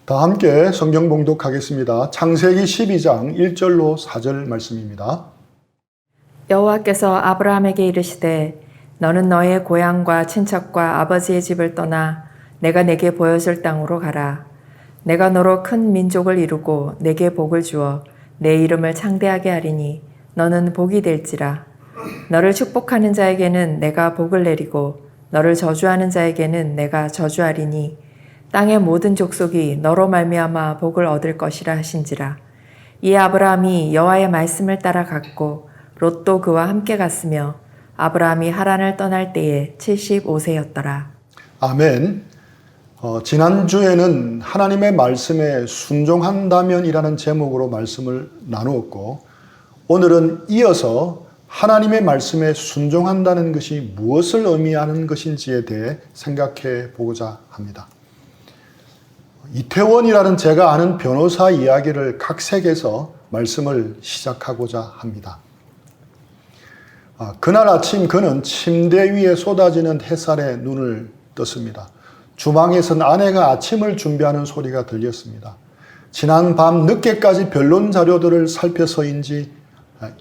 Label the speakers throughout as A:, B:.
A: 다 함께 성경 봉독하겠습니다. 창세기 12장 1절로 4절 말씀입니다.
B: 여호와께서 아브라함에게 이르시되 너는 너의 고향과 친척과 아버지의 집을 떠나 내가 내게 보여줄 땅으로 가라. 내가 너로 큰 민족을 이루고 내게 복을 주어 내 이름을 창대하게 하리니 너는 복이 될지라. 너를 축복하는 자에게는 내가 복을 내리고 너를 저주하는 자에게는 내가 저주하리니 땅의 모든 족속이 너로 말미암아 복을 얻을 것이라 하신지라. 이에 아브라함이 여호와의 말씀을 따라 갔고 롯도 그와 함께 갔으며 아브라함이 하란을 떠날 때에 75세였더라.
A: 아멘. 지난주에는 하나님의 말씀에 순종한다면이라는 제목으로 말씀을 나누었고, 오늘은 이어서 하나님의 말씀에 순종한다는 것이 무엇을 의미하는 것인지에 대해 생각해 보고자 합니다. 이태원이라는 제가 아는 변호사 이야기를 각색해서 말씀을 시작하고자 합니다. 그날 아침 그는 침대 위에 쏟아지는 햇살에 눈을 떴습니다. 주방에선 아내가 아침을 준비하는 소리가 들렸습니다. 지난 밤 늦게까지 변론 자료들을 살펴서인지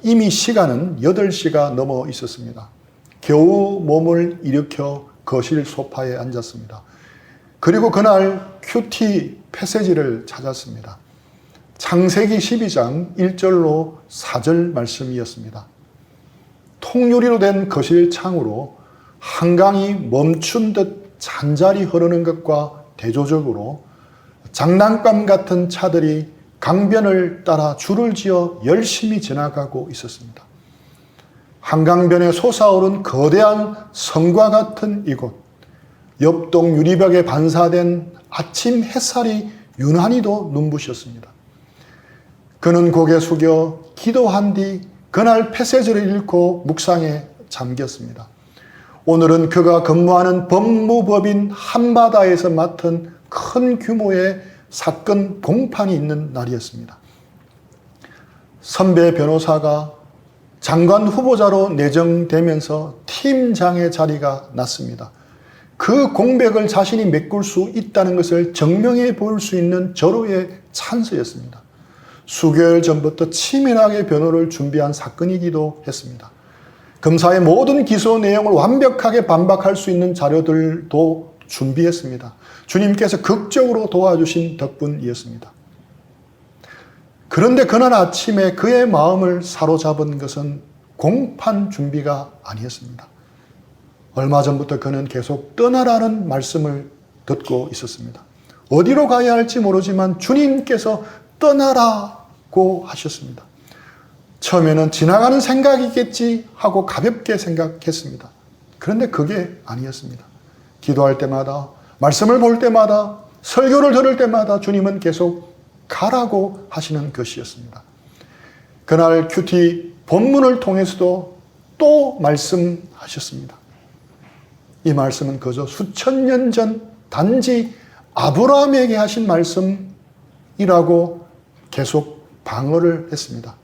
A: 이미 시간은 8시가 넘어 있었습니다. 겨우 몸을 일으켜 거실 소파에 앉았습니다. 그리고 그날 큐티 패세지를 찾았습니다. 창세기 12장 1절로 4절 말씀이었습니다. 통유리로 된 거실 창으로 한강이 멈춘 듯 잔잔히 흐르는 것과 대조적으로 장난감 같은 차들이 강변을 따라 줄을 지어 열심히 지나가고 있었습니다. 한강변에 솟아오른 거대한 성과 같은 이곳, 옆동 유리벽에 반사된 아침 햇살이 유난히도 눈부셨습니다. 그는 고개 숙여 기도한 뒤 그날 패세지를 읽고 묵상에 잠겼습니다. 오늘은 그가 근무하는 법무법인 한바다에서 맡은 큰 규모의 사건 공판이 있는 날이었습니다. 선배 변호사가 장관 후보자로 내정되면서 팀장의 자리가 났습니다. 그 공백을 자신이 메꿀 수 있다는 것을 증명해 볼 수 있는 절호의 찬스였습니다. 수개월 전부터 치밀하게 변호를 준비한 사건이기도 했습니다. 검사의 모든 기소 내용을 완벽하게 반박할 수 있는 자료들도 준비했습니다. 주님께서 극적으로 도와주신 덕분이었습니다. 그런데 그날 아침에 그의 마음을 사로잡은 것은 공판 준비가 아니었습니다. 얼마 전부터 그는 계속 떠나라는 말씀을 듣고 있었습니다. 어디로 가야 할지 모르지만 주님께서 떠나라고 하셨습니다. 처음에는 지나가는 생각이겠지 하고 가볍게 생각했습니다. 그런데 그게 아니었습니다. 기도할 때마다, 말씀을 볼 때마다, 설교를 들을 때마다 주님은 계속 가라고 하시는 것이었습니다. 그날 큐티 본문을 통해서도 또 말씀하셨습니다. 이 말씀은 그저 수천 년 전 단지 아브라함에게 하신 말씀이라고 계속 방어를 했습니다.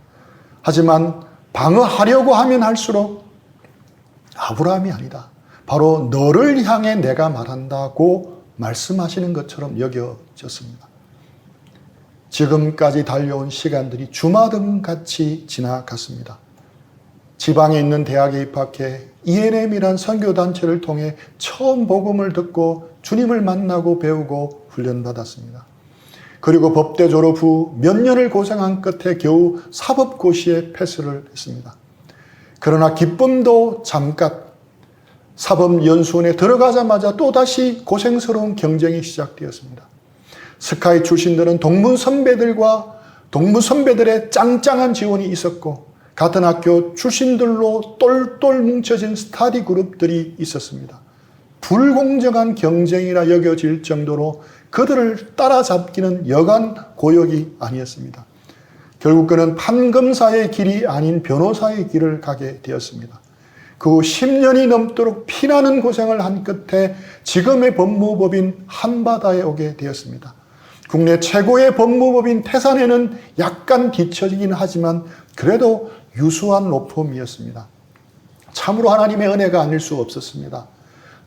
A: 하지만 방어하려고 하면 할수록 아브라함이 아니다. 바로 너를 향해 내가 말한다고 말씀하시는 것처럼 여겨졌습니다. 지금까지 달려온 시간들이 주마등같이 지나갔습니다. 지방에 있는 대학에 입학해 ENM이란 선교단체를 통해 처음 복음을 듣고 주님을 만나고 배우고 훈련받았습니다. 그리고 법대 졸업 후 몇 년을 고생한 끝에 겨우 사법고시에 패스를 했습니다. 그러나 기쁨도 잠깐, 사법연수원에 들어가자마자 또다시 고생스러운 경쟁이 시작되었습니다. 스카이 출신들은 동문 선배들의 짱짱한 지원이 있었고, 같은 학교 출신들로 똘똘 뭉쳐진 스터디 그룹들이 있었습니다. 불공정한 경쟁이라 여겨질 정도로 그들을 따라잡기는 여간 고역이 아니었습니다. 결국 그는 판검사의 길이 아닌 변호사의 길을 가게 되었습니다. 그 후 10년이 넘도록 피나는 고생을 한 끝에 지금의 법무법인 한바다에 오게 되었습니다. 국내 최고의 법무법인 태산에는 약간 뒤처지긴 하지만 그래도 유수한 로펌이었습니다. 참으로 하나님의 은혜가 아닐 수 없었습니다.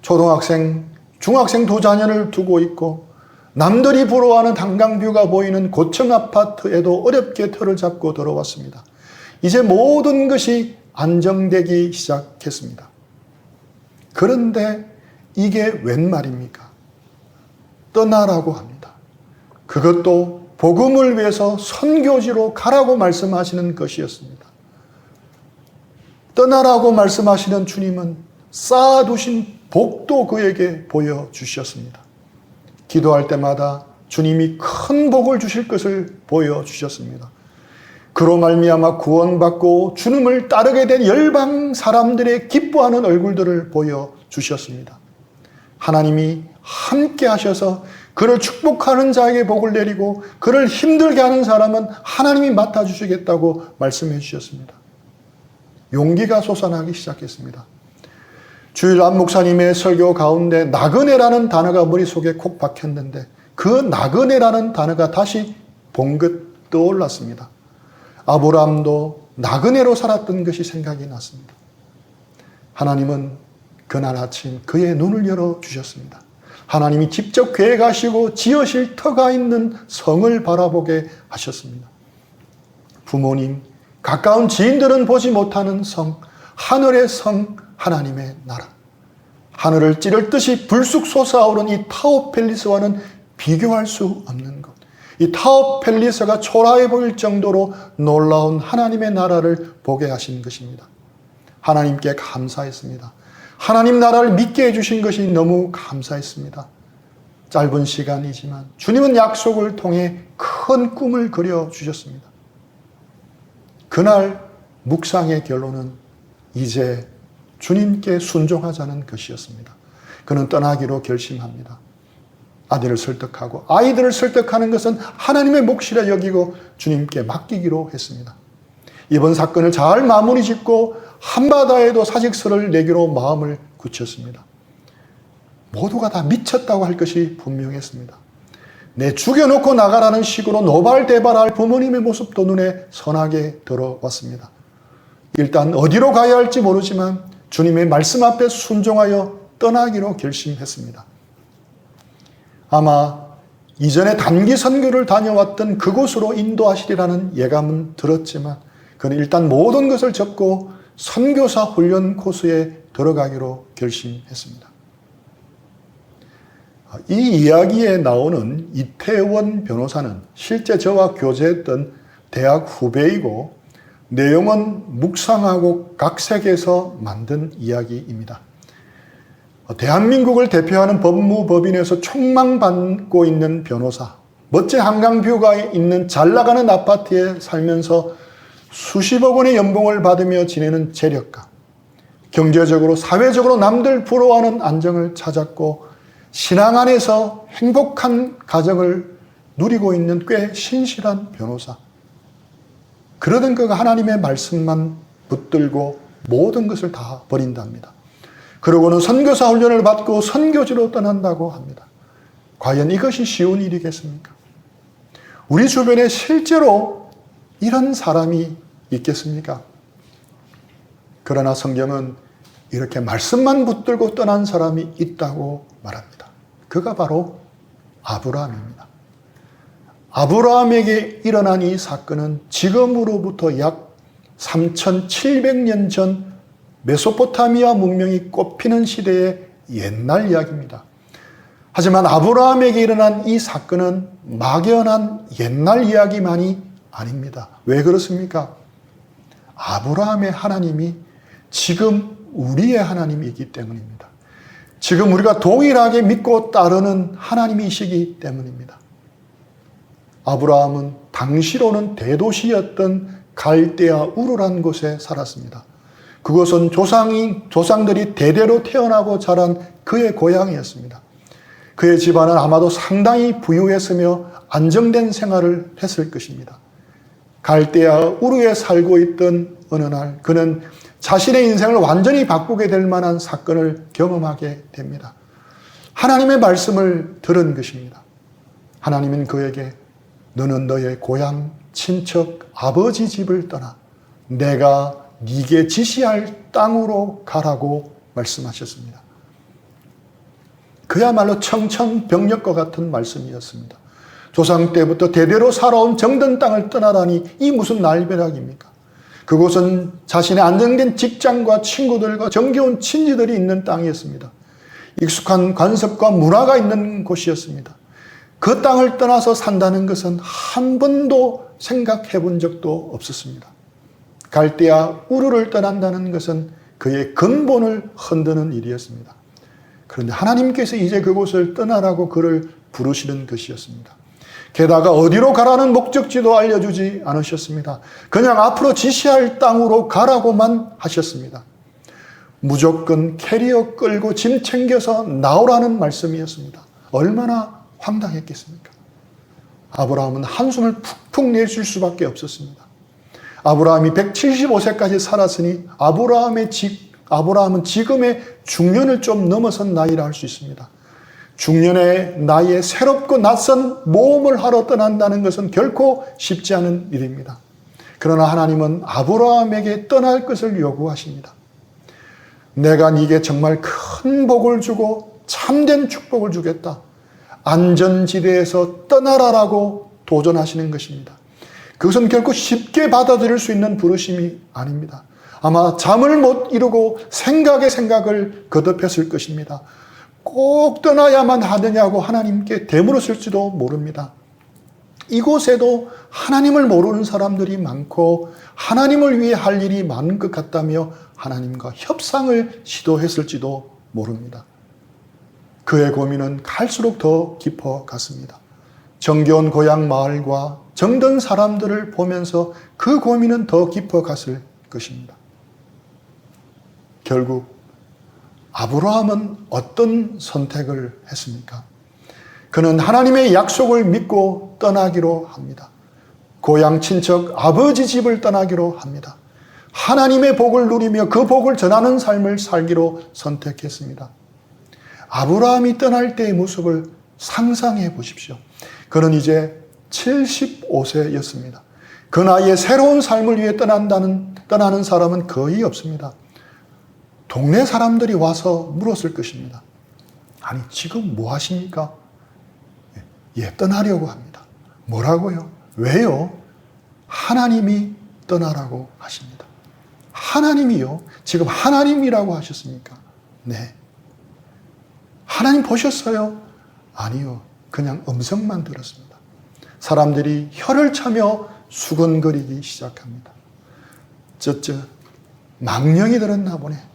A: 초등학생, 중학생 두 자녀를 두고 있고 남들이 부러워하는 한강뷰가 보이는 고층 아파트에도 어렵게 터를 잡고 들어왔습니다. 이제 모든 것이 안정되기 시작했습니다. 그런데 이게 웬 말입니까? 떠나라고 합니다. 그것도 복음을 위해서 선교지로 가라고 말씀하시는 것이었습니다. 떠나라고 말씀하시는 주님은 쌓아두신 복도 그에게 보여주셨습니다. 기도할 때마다 주님이 큰 복을 주실 것을 보여주셨습니다. 그로 말미암아 구원받고 주님을 따르게 된 열방 사람들의 기뻐하는 얼굴들을 보여주셨습니다. 하나님이 함께 하셔서 그를 축복하는 자에게 복을 내리고 그를 힘들게 하는 사람은 하나님이 맡아주시겠다고 말씀해 주셨습니다. 용기가 솟아나기 시작했습니다. 주일 안 목사님의 설교 가운데 나그네라는 단어가 머릿속에 콕 박혔는데 그 나그네라는 단어가 다시 봉긋 떠올랐습니다. 아브라함도 나그네로 살았던 것이 생각이 났습니다. 하나님은 그날 아침 그의 눈을 열어주셨습니다. 하나님이 직접 계획하시고 지으실 터가 있는 성을 바라보게 하셨습니다. 부모님, 가까운 지인들은 보지 못하는 성, 하늘의 성, 하나님의 나라. 하늘을 찌를 듯이 불쑥 솟아오른 이 타워 팰리스와는 비교할 수 없는 것. 이 타워 팰리스가 초라해 보일 정도로 놀라운 하나님의 나라를 보게 하신 것입니다. 하나님께 감사했습니다. 하나님 나라를 믿게 해주신 것이 너무 감사했습니다. 짧은 시간이지만 주님은 약속을 통해 큰 꿈을 그려주셨습니다. 그날 묵상의 결론은 이제 주님께 순종하자는 것이었습니다. 그는 떠나기로 결심합니다. 아들을 설득하고 아이들을 설득하는 것은 하나님의 몫이라 여기고 주님께 맡기기로 했습니다. 이번 사건을 잘 마무리 짓고 한바다에도 사직서를 내기로 마음을 굳혔습니다. 모두가 다 미쳤다고 할 것이 분명했습니다. 내 죽여놓고 나가라는 식으로 노발대발할 부모님의 모습도 눈에 선하게 들어왔습니다. 일단 어디로 가야 할지 모르지만 주님의 말씀 앞에 순종하여 떠나기로 결심했습니다. 아마 이전에 단기 선교를 다녀왔던 그곳으로 인도하시리라는 예감은 들었지만 그는 일단 모든 것을 접고 선교사 훈련 코스에 들어가기로 결심했습니다. 이 이야기에 나오는 이태원 변호사는 실제 저와 교제했던 대학 후배이고 내용은 묵상하고 각색해서 만든 이야기입니다. 대한민국을 대표하는 법무법인에서 총망받고 있는 변호사, 멋진 한강뷰가 있는 잘 나가는 아파트에 살면서 수십억 원의 연봉을 받으며 지내는 재력가, 경제적으로 사회적으로 남들 부러워하는 안정을 찾았고 신앙 안에서 행복한 가정을 누리고 있는 꽤 신실한 변호사. 그러던 그가 하나님의 말씀만 붙들고 모든 것을 다 버린답니다. 그러고는 선교사 훈련을 받고 선교지로 떠난다고 합니다. 과연 이것이 쉬운 일이겠습니까? 우리 주변에 실제로 이런 사람이 있겠습니까? 그러나 성경은 이렇게 말씀만 붙들고 떠난 사람이 있다고 말합니다. 그가 바로 아브라함입니다. 아브라함에게 일어난 이 사건은 지금으로부터 약 3700년 전 메소포타미아 문명이 꽃피는 시대의 옛날 이야기입니다. 하지만 아브라함에게 일어난 이 사건은 막연한 옛날 이야기만이 아닙니다. 왜 그렇습니까? 아브라함의 하나님이 지금 우리의 하나님이기 때문입니다. 지금 우리가 동일하게 믿고 따르는 하나님이시기 때문입니다. 아브라함은 당시로는 대도시였던 갈대아 우르란 곳에 살았습니다. 그것은 조상들이 대대로 태어나고 자란 그의 고향이었습니다. 그의 집안은 아마도 상당히 부유했으며 안정된 생활을 했을 것입니다. 갈대아 우르에 살고 있던 어느 날 그는 자신의 인생을 완전히 바꾸게 될 만한 사건을 경험하게 됩니다. 하나님의 말씀을 들은 것입니다. 하나님은 그에게 너는 너의 고향, 친척, 아버지 집을 떠나 내가 네게 지시할 땅으로 가라고 말씀하셨습니다. 그야말로 청천벽력과 같은 말씀이었습니다. 조상 때부터 대대로 살아온 정든 땅을 떠나라니 이 무슨 날벼락입니까? 그곳은 자신의 안정된 직장과 친구들과 정겨운 친지들이 있는 땅이었습니다. 익숙한 관습과 문화가 있는 곳이었습니다. 그 땅을 떠나서 산다는 것은 한 번도 생각해 본 적도 없었습니다. 갈대아 우르를 떠난다는 것은 그의 근본을 흔드는 일이었습니다. 그런데 하나님께서 이제 그곳을 떠나라고 그를 부르시는 것이었습니다. 게다가 어디로 가라는 목적지도 알려주지 않으셨습니다. 그냥 앞으로 지시할 땅으로 가라고만 하셨습니다. 무조건 캐리어 끌고 짐 챙겨서 나오라는 말씀이었습니다. 얼마나 황당했겠습니까? 아브라함은 한숨을 푹푹 내쉴 수밖에 없었습니다. 아브라함이 175세까지 살았으니 아브라함은 지금의 중년을 좀 넘어선 나이라 할 수 있습니다. 중년의 나이에 새롭고 낯선 모험을 하러 떠난다는 것은 결코 쉽지 않은 일입니다. 그러나 하나님은 아브라함에게 떠날 것을 요구하십니다. 내가 네게 정말 큰 복을 주고 참된 축복을 주겠다. 안전지대에서 떠나라라고 도전하시는 것입니다. 그것은 결코 쉽게 받아들일 수 있는 부르심이 아닙니다. 아마 잠을 못 이루고 생각에 생각을 거듭했을 것입니다. 꼭 떠나야만 하느냐고 하나님께 되물었을지도 모릅니다. 이곳에도 하나님을 모르는 사람들이 많고 하나님을 위해 할 일이 많은 것 같다며 하나님과 협상을 시도했을지도 모릅니다. 그의 고민은 갈수록 더 깊어갔습니다. 정겨운 고향 마을과 정든 사람들을 보면서 그 고민은 더 깊어갔을 것입니다. 결국 아브라함은 어떤 선택을 했습니까? 그는 하나님의 약속을 믿고 떠나기로 합니다. 고향 친척 아버지 집을 떠나기로 합니다. 하나님의 복을 누리며 그 복을 전하는 삶을 살기로 선택했습니다. 아브라함이 떠날 때의 모습을 상상해 보십시오. 그는 이제 75세였습니다. 그 나이에 새로운 삶을 위해 떠나는 사람은 거의 없습니다. 동네 사람들이 와서 물었을 것입니다. 아니, 지금 뭐 하십니까? 예, 떠나려고 합니다. 뭐라고요? 왜요? 하나님이 떠나라고 하십니다. 하나님이요? 지금 하나님이라고 하셨습니까? 네. 하나님 보셨어요? 아니요. 그냥 음성만 들었습니다. 사람들이 혀를 차며 수근거리기 시작합니다. 망령이 들었나 보네.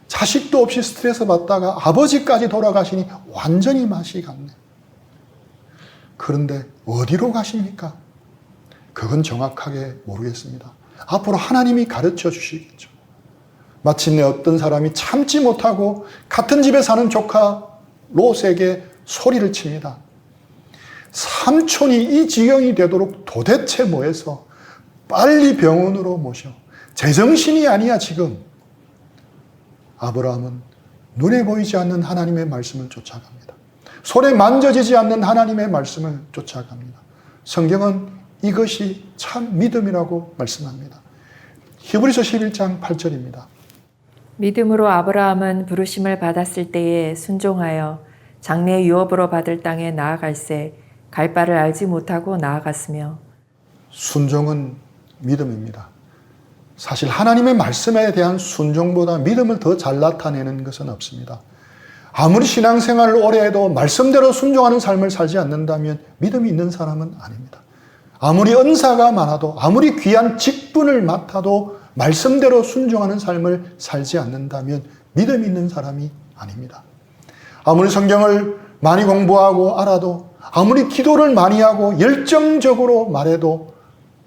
A: 자식도 없이 스트레스 받다가 아버지까지 돌아가시니 완전히 맛이 갔네. 그런데 어디로 가십니까? 그건 정확하게 모르겠습니다. 앞으로 하나님이 가르쳐 주시겠죠. 마침내 어떤 사람이 참지 못하고 같은 집에 사는 조카 롯에게 소리를 칩니다. 삼촌이 이 지경이 되도록 도대체 뭐해서 빨리 병원으로 모셔. 제정신이 아니야 지금. 아브라함은 눈에 보이지 않는 하나님의 말씀을 쫓아갑니다. 손에 만져지지 않는 하나님의 말씀을 쫓아갑니다. 성경은 이것이 참 믿음이라고 말씀합니다. 히브리서 11장 8절입니다.
B: 믿음으로 아브라함은 부르심을 받았을 때에 순종하여 장래 유업으로 받을 땅에 나아갈새 갈 바를 알지 못하고 나아갔으며.
A: 순종은 믿음입니다. 사실 하나님의 말씀에 대한 순종보다 믿음을 더 잘 나타내는 것은 없습니다. 아무리 신앙생활을 오래 해도 말씀대로 순종하는 삶을 살지 않는다면 믿음이 있는 사람은 아닙니다. 아무리 은사가 많아도 아무리 귀한 직분을 맡아도 말씀대로 순종하는 삶을 살지 않는다면 믿음이 있는 사람이 아닙니다. 아무리 성경을 많이 공부하고 알아도 아무리 기도를 많이 하고 열정적으로 말해도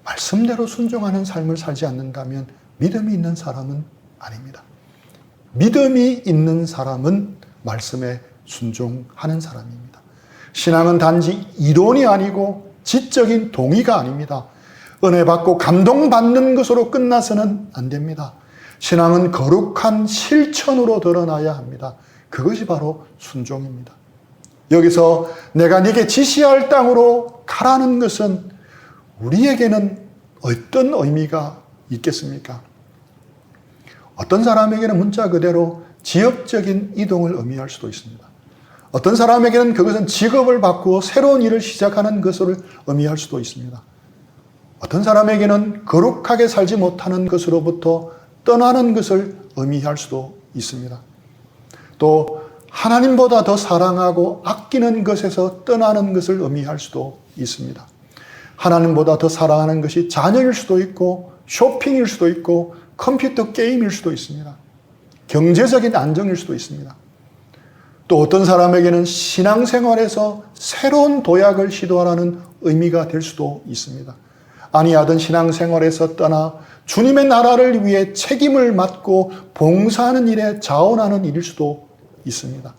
A: 말씀대로 순종하는 삶을 살지 않는다면 믿음이 있는 사람은 아닙니다. 믿음이 있는 사람은 말씀에 순종하는 사람입니다. 신앙은 단지 이론이 아니고 지적인 동의가 아닙니다. 은혜 받고 감동받는 것으로 끝나서는 안 됩니다. 신앙은 거룩한 실천으로 드러나야 합니다. 그것이 바로 순종입니다. 여기서 내가 네게 지시할 땅으로 가라는 것은 우리에게는 어떤 의미가 있겠습니까? 어떤 사람에게는 문자 그대로 지역적인 이동을 의미할 수도 있습니다. 어떤 사람에게는 그것은 직업을 바꾸어 새로운 일을 시작하는 것을 의미할 수도 있습니다. 어떤 사람에게는 거룩하게 살지 못하는 것으로부터 떠나는 것을 의미할 수도 있습니다. 또 하나님보다 더 사랑하고 아끼는 것에서 떠나는 것을 의미할 수도 있습니다. 하나님보다 더 사랑하는 것이 자녀일 수도 있고 쇼핑일 수도 있고 컴퓨터 게임일 수도 있습니다. 경제적인 안정일 수도 있습니다. 또 어떤 사람에게는 신앙생활에서 새로운 도약을 시도하라는 의미가 될 수도 있습니다. 아니하던 신앙생활에서 떠나 주님의 나라를 위해 책임을 맡고 봉사하는 일에 자원하는 일일 수도 있습니다.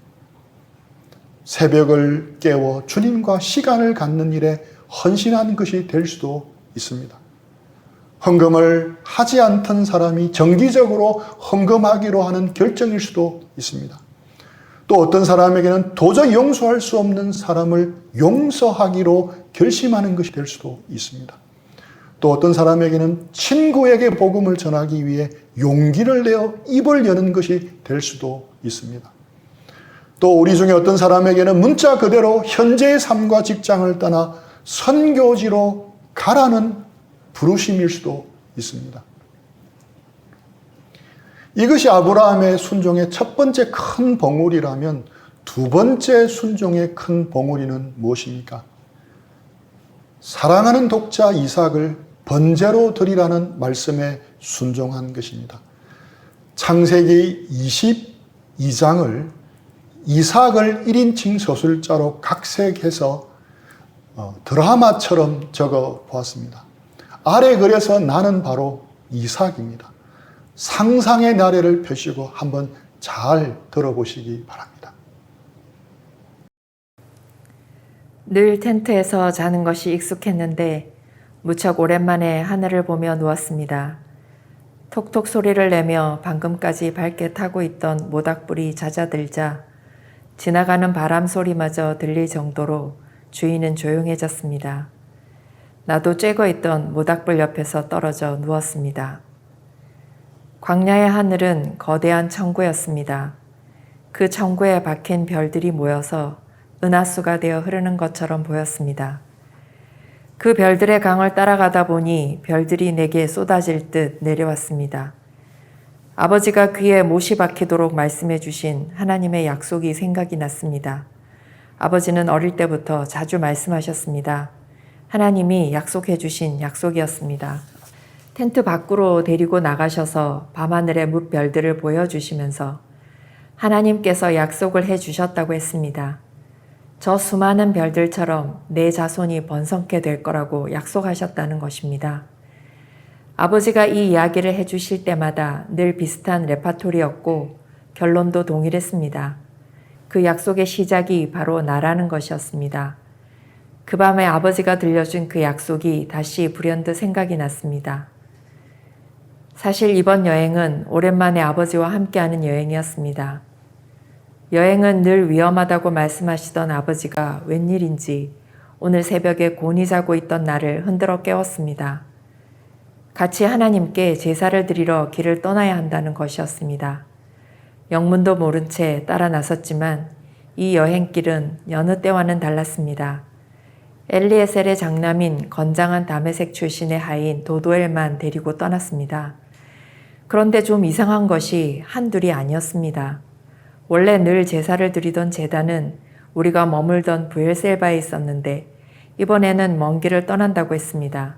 A: 새벽을 깨워 주님과 시간을 갖는 일에 헌신한 것이 될 수도 있습니다. 헌금을 하지 않던 사람이 정기적으로 헌금하기로 하는 결정일 수도 있습니다. 또 어떤 사람에게는 도저히 용서할 수 없는 사람을 용서하기로 결심하는 것이 될 수도 있습니다. 또 어떤 사람에게는 친구에게 복음을 전하기 위해 용기를 내어 입을 여는 것이 될 수도 있습니다. 또 우리 중에 어떤 사람에게는 문자 그대로 현재의 삶과 직장을 떠나 선교지로 가라는 부르심일 수도 있습니다. 이것이 아브라함의 순종의 첫 번째 큰 봉우리라면 두 번째 순종의 큰 봉우리는 무엇입니까? 사랑하는 독자 이삭을 번제로 드리라는 말씀에 순종한 것입니다. 창세기 22장을 이삭을 1인칭 서술자로 각색해서 드라마처럼 적어 보았습니다. 아래 글에서 나는 바로 이삭입니다. 상상의 나래를 펴시고 한번 잘 들어보시기 바랍니다.
B: 늘 텐트에서 자는 것이 익숙했는데 무척 오랜만에 하늘을 보며 누웠습니다. 톡톡 소리를 내며 방금까지 밝게 타고 있던 모닥불이 잦아들자 지나가는 바람 소리마저 들릴 정도로 주위는 조용해졌습니다. 나도 쬐고 있던 모닥불 옆에서 떨어져 누웠습니다. 광야의 하늘은 거대한 천구였습니다. 그 천구에 박힌 별들이 모여서 은하수가 되어 흐르는 것처럼 보였습니다. 그 별들의 강을 따라가다 보니 별들이 내게 쏟아질 듯 내려왔습니다. 아버지가 귀에 못이 박히도록 말씀해 주신 하나님의 약속이 생각이 났습니다. 아버지는 어릴 때부터 자주 말씀하셨습니다. 하나님이 약속해 주신 약속이었습니다. 텐트 밖으로 데리고 나가셔서 밤하늘의 뭇별들을 보여주시면서 하나님께서 약속을 해주셨다고 했습니다. 저 수많은 별들처럼 내 자손이 번성케 될 거라고 약속하셨다는 것입니다. 아버지가 이 이야기를 해주실 때마다 늘 비슷한 레파토리였고 결론도 동일했습니다. 그 약속의 시작이 바로 나라는 것이었습니다. 그 밤에 아버지가 들려준 그 약속이 다시 불현듯 생각이 났습니다. 사실 이번 여행은 오랜만에 아버지와 함께하는 여행이었습니다. 여행은 늘 위험하다고 말씀하시던 아버지가 웬일인지 오늘 새벽에 곤히 자고 있던 나를 흔들어 깨웠습니다. 같이 하나님께 제사를 드리러 길을 떠나야 한다는 것이었습니다. 영문도 모른 채 따라 나섰지만 이 여행길은 여느 때와는 달랐습니다. 엘리에셀의 장남인 건장한 다메섹 출신의 하인 도도엘만 데리고 떠났습니다. 그런데 좀 이상한 것이 한둘이 아니었습니다. 원래 늘 제사를 드리던 제단은 우리가 머물던 브엘셀바에 있었는데 이번에는 먼 길을 떠난다고 했습니다.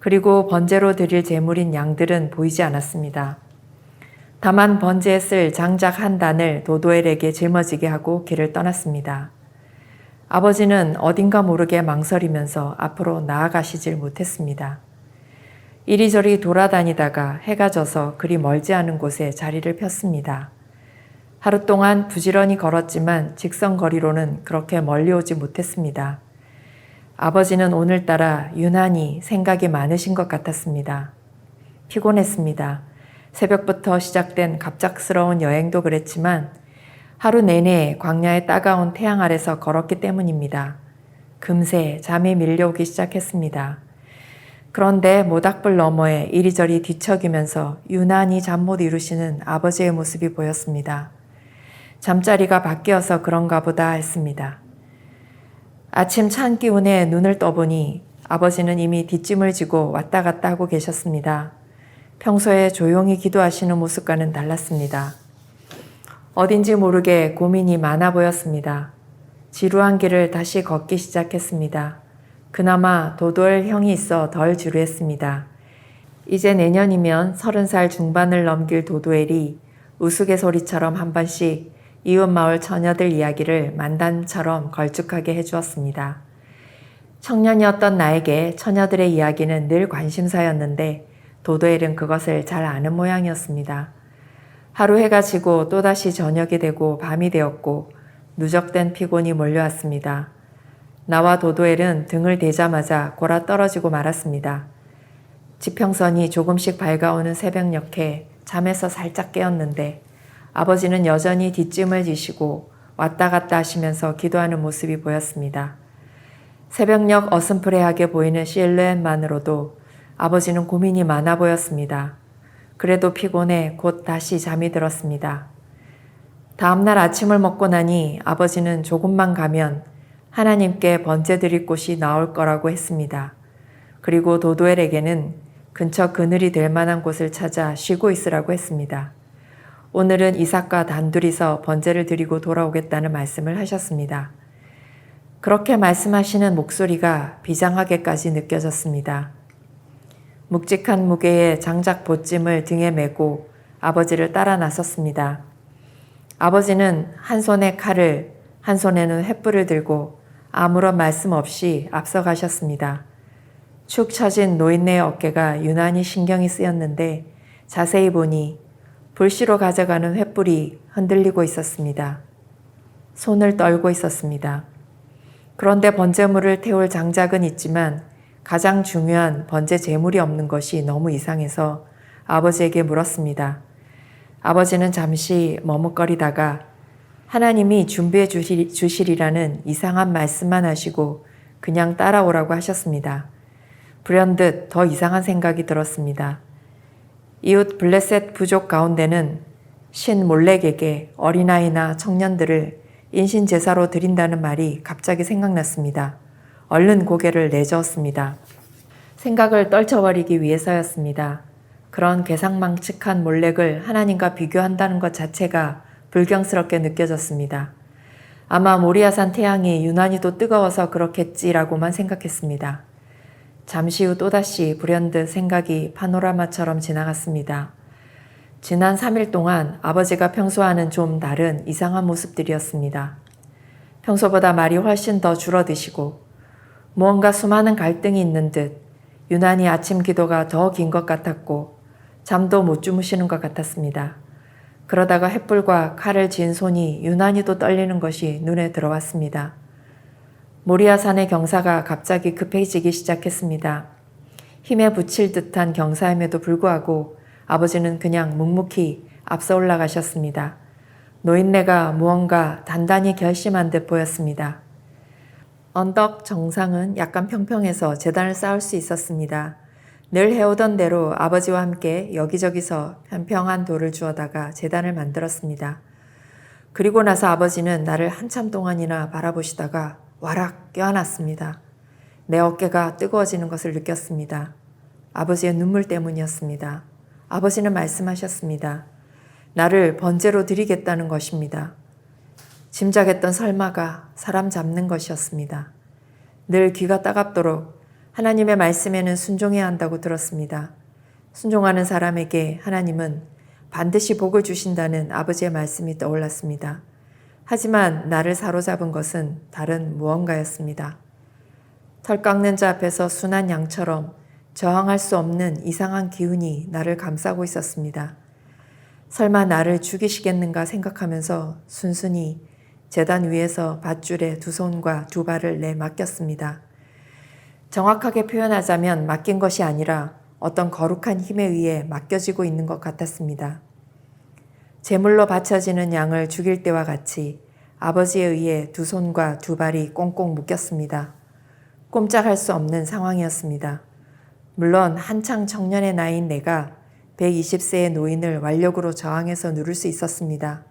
B: 그리고 번제로 드릴 제물인 양들은 보이지 않았습니다. 다만 번제에 쓸 장작 한 단을 도도엘에게 짊어지게 하고 길을 떠났습니다. 아버지는 어딘가 모르게 망설이면서 앞으로 나아가시질 못했습니다. 이리저리 돌아다니다가 해가 져서 그리 멀지 않은 곳에 자리를 폈습니다. 하루 동안 부지런히 걸었지만 직선거리로는 그렇게 멀리 오지 못했습니다. 아버지는 오늘따라 유난히 생각이 많으신 것 같았습니다. 피곤했습니다. 새벽부터 시작된 갑작스러운 여행도 그랬지만 하루 내내 광야의 따가운 태양 아래서 걸었기 때문입니다. 금세 잠이 밀려오기 시작했습니다. 그런데 모닥불 너머에 이리저리 뒤척이면서 유난히 잠 못 이루시는 아버지의 모습이 보였습니다. 잠자리가 바뀌어서 그런가 보다 했습니다. 아침 찬 기운에 눈을 떠보니 아버지는 이미 뒷짐을 지고 왔다 갔다 하고 계셨습니다. 평소에 조용히 기도하시는 모습과는 달랐습니다. 어딘지 모르게 고민이 많아 보였습니다. 지루한 길을 다시 걷기 시작했습니다. 그나마 도도할 형이 있어 덜 지루했습니다. 이제 내년이면 30살 중반을 넘길 도도엘이 우스갯소리처럼 한 번씩 이웃마을 처녀들 이야기를 만담처럼 걸쭉하게 해주었습니다. 청년이었던 나에게 처녀들의 이야기는 늘 관심사였는데 도도엘은 그것을 잘 아는 모양이었습니다. 하루 해가 지고 또다시 저녁이 되고 밤이 되었고 누적된 피곤이 몰려왔습니다. 나와 도도엘은 등을 대자마자 골아 떨어지고 말았습니다. 지평선이 조금씩 밝아오는 새벽녘에 잠에서 살짝 깨었는데 아버지는 여전히 뒷짐을 지시고 왔다 갔다 하시면서 기도하는 모습이 보였습니다. 새벽녘 어슴푸레하게 보이는 실루엣만으로도 아버지는 고민이 많아 보였습니다. 그래도 피곤해 곧 다시 잠이 들었습니다. 다음날 아침을 먹고 나니 아버지는 조금만 가면 하나님께 번제 드릴 곳이 나올 거라고 했습니다. 그리고 도도엘에게는 근처 그늘이 될 만한 곳을 찾아 쉬고 있으라고 했습니다. 오늘은 이삭과 단둘이서 번제를 드리고 돌아오겠다는 말씀을 하셨습니다. 그렇게 말씀하시는 목소리가 비장하게까지 느껴졌습니다. 묵직한 무게의 장작 보찜을 등에 메고 아버지를 따라 나섰습니다. 아버지는 한 손에 칼을, 한 손에는 횃불을 들고 아무런 말씀 없이 앞서가셨습니다. 축 처진 노인네의 어깨가 유난히 신경이 쓰였는데 자세히 보니 불씨로 가져가는 횃불이 흔들리고 있었습니다. 손을 떨고 있었습니다. 그런데 번제물을 태울 장작은 있지만 가장 중요한 번제 제물이 없는 것이 너무 이상해서 아버지에게 물었습니다. 아버지는 잠시 머뭇거리다가 하나님이 준비해 주시리라는 이상한 말씀만 하시고 그냥 따라오라고 하셨습니다. 불현듯 더 이상한 생각이 들었습니다. 이웃 블레셋 부족 가운데는 신 몰렉에게 어린아이나 청년들을 인신제사로 드린다는 말이 갑자기 생각났습니다. 얼른 고개를 내저었습니다. 생각을 떨쳐버리기 위해서였습니다. 그런 괴상망측한 몰렉을 하나님과 비교한다는 것 자체가 불경스럽게 느껴졌습니다. 아마 모리아산 태양이 유난히도 뜨거워서 그렇겠지라고만 생각했습니다. 잠시 후 또다시 불현듯 생각이 파노라마처럼 지나갔습니다. 지난 3일 동안 아버지가 평소와는 좀 다른 이상한 모습들이었습니다. 평소보다 말이 훨씬 더 줄어드시고 무언가 수많은 갈등이 있는 듯 유난히 아침 기도가 더 긴 것 같았고 잠도 못 주무시는 것 같았습니다. 그러다가 횃불과 칼을 쥔 손이 유난히도 떨리는 것이 눈에 들어왔습니다. 모리아산의 경사가 갑자기 급해지기 시작했습니다. 힘에 부칠 듯한 경사임에도 불구하고 아버지는 그냥 묵묵히 앞서 올라가셨습니다. 노인네가 무언가 단단히 결심한 듯 보였습니다. 언덕 정상은 약간 평평해서 제단을 쌓을 수 있었습니다. 늘 해오던 대로 아버지와 함께 여기저기서 평평한 돌을 주워다가 제단을 만들었습니다. 그리고 나서 아버지는 나를 한참 동안이나 바라보시다가 와락 껴안았습니다. 내 어깨가 뜨거워지는 것을 느꼈습니다. 아버지의 눈물 때문이었습니다. 아버지는 말씀하셨습니다. 나를 번제로 드리겠다는 것입니다. 짐작했던 설마가 사람 잡는 것이었습니다. 늘 귀가 따갑도록 하나님의 말씀에는 순종해야 한다고 들었습니다. 순종하는 사람에게 하나님은 반드시 복을 주신다는 아버지의 말씀이 떠올랐습니다. 하지만 나를 사로잡은 것은 다른 무언가였습니다. 털 깎는 자 앞에서 순한 양처럼 저항할 수 없는 이상한 기운이 나를 감싸고 있었습니다. 설마 나를 죽이시겠는가 생각하면서 순순히 제단 위에서 밧줄에 두 손과 두 발을 내맡겼습니다. 정확하게 표현하자면 맡긴 것이 아니라 어떤 거룩한 힘에 의해 맡겨지고 있는 것 같았습니다. 제물로 바쳐지는 양을 죽일 때와 같이 아버지에 의해 두 손과 두 발이 꽁꽁 묶였습니다. 꼼짝할 수 없는 상황이었습니다. 물론 한창 청년의 나이인 내가 120세의 노인을 완력으로 저항해서 누를 수 있었습니다.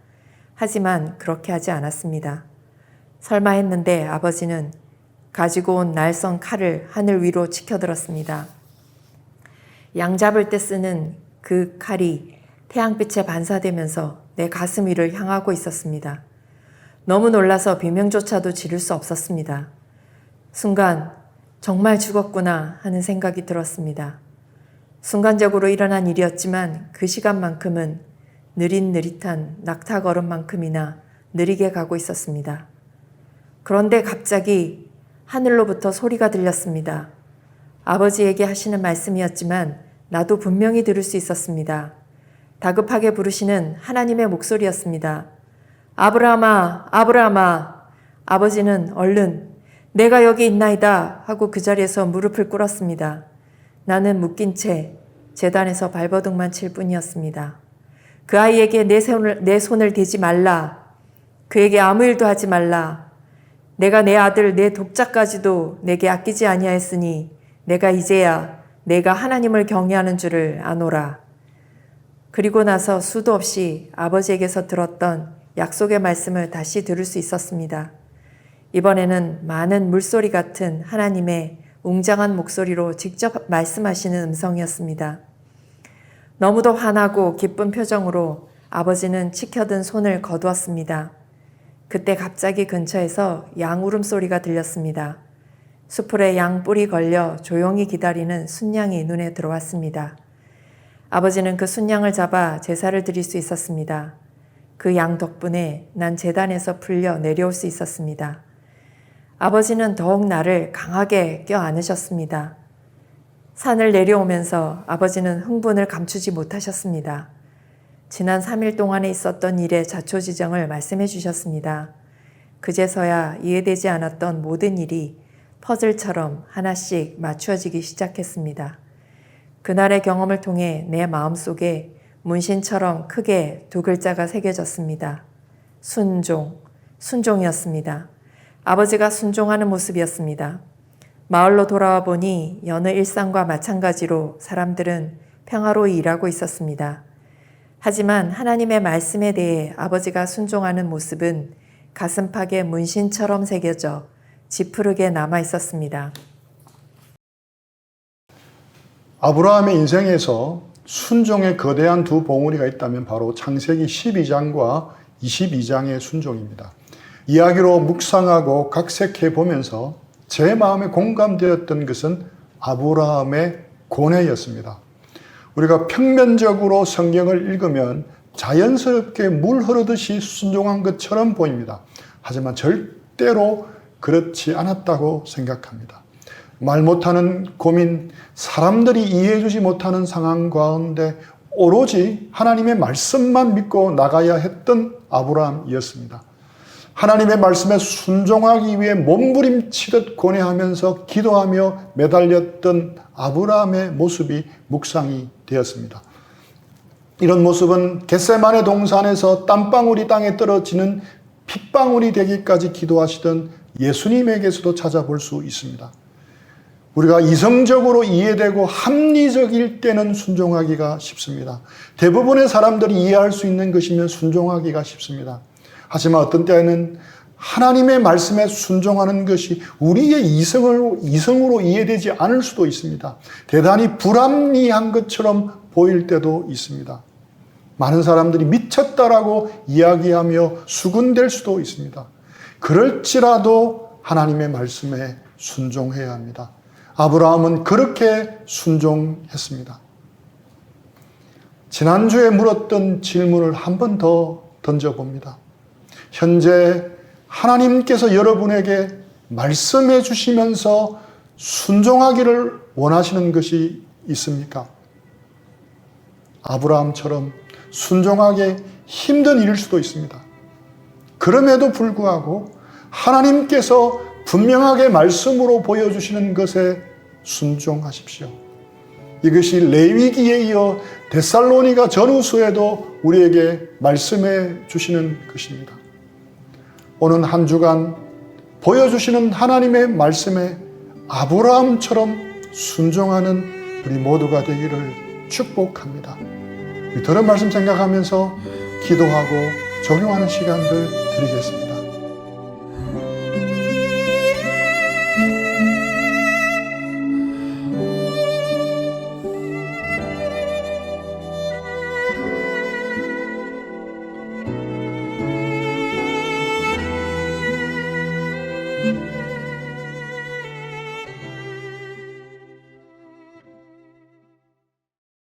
B: 하지만 그렇게 하지 않았습니다. 설마 했는데 아버지는 가지고 온 날선 칼을 하늘 위로 치켜들었습니다. 양 잡을 때 쓰는 그 칼이 태양빛에 반사되면서 내 가슴 위를 향하고 있었습니다. 너무 놀라서 비명조차도 지를 수 없었습니다. 순간 정말 죽었구나 하는 생각이 들었습니다. 순간적으로 일어난 일이었지만 그 시간만큼은 느릿느릿한 낙타 걸음만큼이나 느리게 가고 있었습니다. 그런데 갑자기 하늘로부터 소리가 들렸습니다. 아버지에게 하시는 말씀이었지만 나도 분명히 들을 수 있었습니다. 다급하게 부르시는 하나님의 목소리였습니다. 아브라함아, 아브라함아. 아버지는 얼른 내가 여기 있나이다 하고 그 자리에서 무릎을 꿇었습니다. 나는 묶인 채 제단에서 발버둥만 칠 뿐이었습니다. 그 아이에게 내 손을 대지 말라. 그에게 아무 일도 하지 말라. 내가 내 아들 내 독자까지도 내게 아끼지 아니하였으니 내가 이제야 내가 하나님을 경외하는 줄을 아노라. 그리고 나서 수도 없이 아버지에게서 들었던 약속의 말씀을 다시 들을 수 있었습니다. 이번에는 많은 물소리 같은 하나님의 웅장한 목소리로 직접 말씀하시는 음성이었습니다. 너무도 화나고 기쁜 표정으로 아버지는 치켜든 손을 거두었습니다. 그때 갑자기 근처에서 양 울음소리가 들렸습니다. 수풀에 양 뿔이 걸려 조용히 기다리는 순양이 눈에 들어왔습니다. 아버지는 그 순양을 잡아 제사를 드릴 수 있었습니다. 그 양 덕분에 난 제단에서 풀려 내려올 수 있었습니다. 아버지는 더욱 나를 강하게 껴안으셨습니다. 산을 내려오면서 아버지는 흥분을 감추지 못하셨습니다. 지난 3일 동안에 있었던 일의 자초지정을 말씀해 주셨습니다. 그제서야 이해되지 않았던 모든 일이 퍼즐처럼 하나씩 맞추어지기 시작했습니다. 그날의 경험을 통해 내 마음속에 문신처럼 크게 두 글자가 새겨졌습니다. 순종이었습니다. 아버지가 순종하는 모습이었습니다. 마을로 돌아와 보니 여느 일상과 마찬가지로 사람들은 평화로이 일하고 있었습니다. 하지만 하나님의 말씀에 대해 아버지가 순종하는 모습은 가슴팍에 문신처럼 새겨져 지푸르게 남아 있었습니다.
A: 아브라함의 인생에서 순종의 거대한 두 봉우리가 있다면 바로 창세기 12장과 22장의 순종입니다. 이야기로 묵상하고 각색해 보면서 제 마음에 공감되었던 것은 아브라함의 고뇌였습니다. 우리가 평면적으로 성경을 읽으면 자연스럽게 물 흐르듯이 순종한 것처럼 보입니다. 하지만 절대로 그렇지 않았다고 생각합니다. 말 못하는 고민, 사람들이 이해해주지 못하는 상황 가운데 오로지 하나님의 말씀만 믿고 나가야 했던 아브라함이었습니다. 하나님의 말씀에 순종하기 위해 몸부림치듯 고뇌하면서 기도하며 매달렸던 아브라함의 모습이 묵상이 되었습니다. 이런 모습은 겟세마네 동산에서 땀방울이 땅에 떨어지는 핏방울이 되기까지 기도하시던 예수님에게서도 찾아볼 수 있습니다. 우리가 이성적으로 이해되고 합리적일 때는 순종하기가 쉽습니다. 대부분의 사람들이 이해할 수 있는 것이면 순종하기가 쉽습니다. 하지만 어떤 때는 하나님의 말씀에 순종하는 것이 우리의 이성으로 이해되지 않을 수도 있습니다. 대단히 불합리한 것처럼 보일 때도 있습니다. 많은 사람들이 미쳤다라고 이야기하며 수군될 수도 있습니다. 그럴지라도 하나님의 말씀에 순종해야 합니다. 아브라함은 그렇게 순종했습니다. 지난주에 물었던 질문을 한 번 더 던져봅니다. 현재 하나님께서 여러분에게 말씀해 주시면서 순종하기를 원하시는 것이 있습니까? 아브라함처럼 순종하기 힘든 일일 수도 있습니다. 그럼에도 불구하고 하나님께서 분명하게 말씀으로 보여주시는 것에 순종하십시오. 이것이 레위기에 이어 데살로니가 전후서에도 우리에게 말씀해 주시는 것입니다. 오는 한 주간 보여주시는 하나님의 말씀에 아브라함처럼 순종하는 우리 모두가 되기를 축복합니다. 우리 들은 말씀 생각하면서 기도하고 적용하는 시간들 드리겠습니다.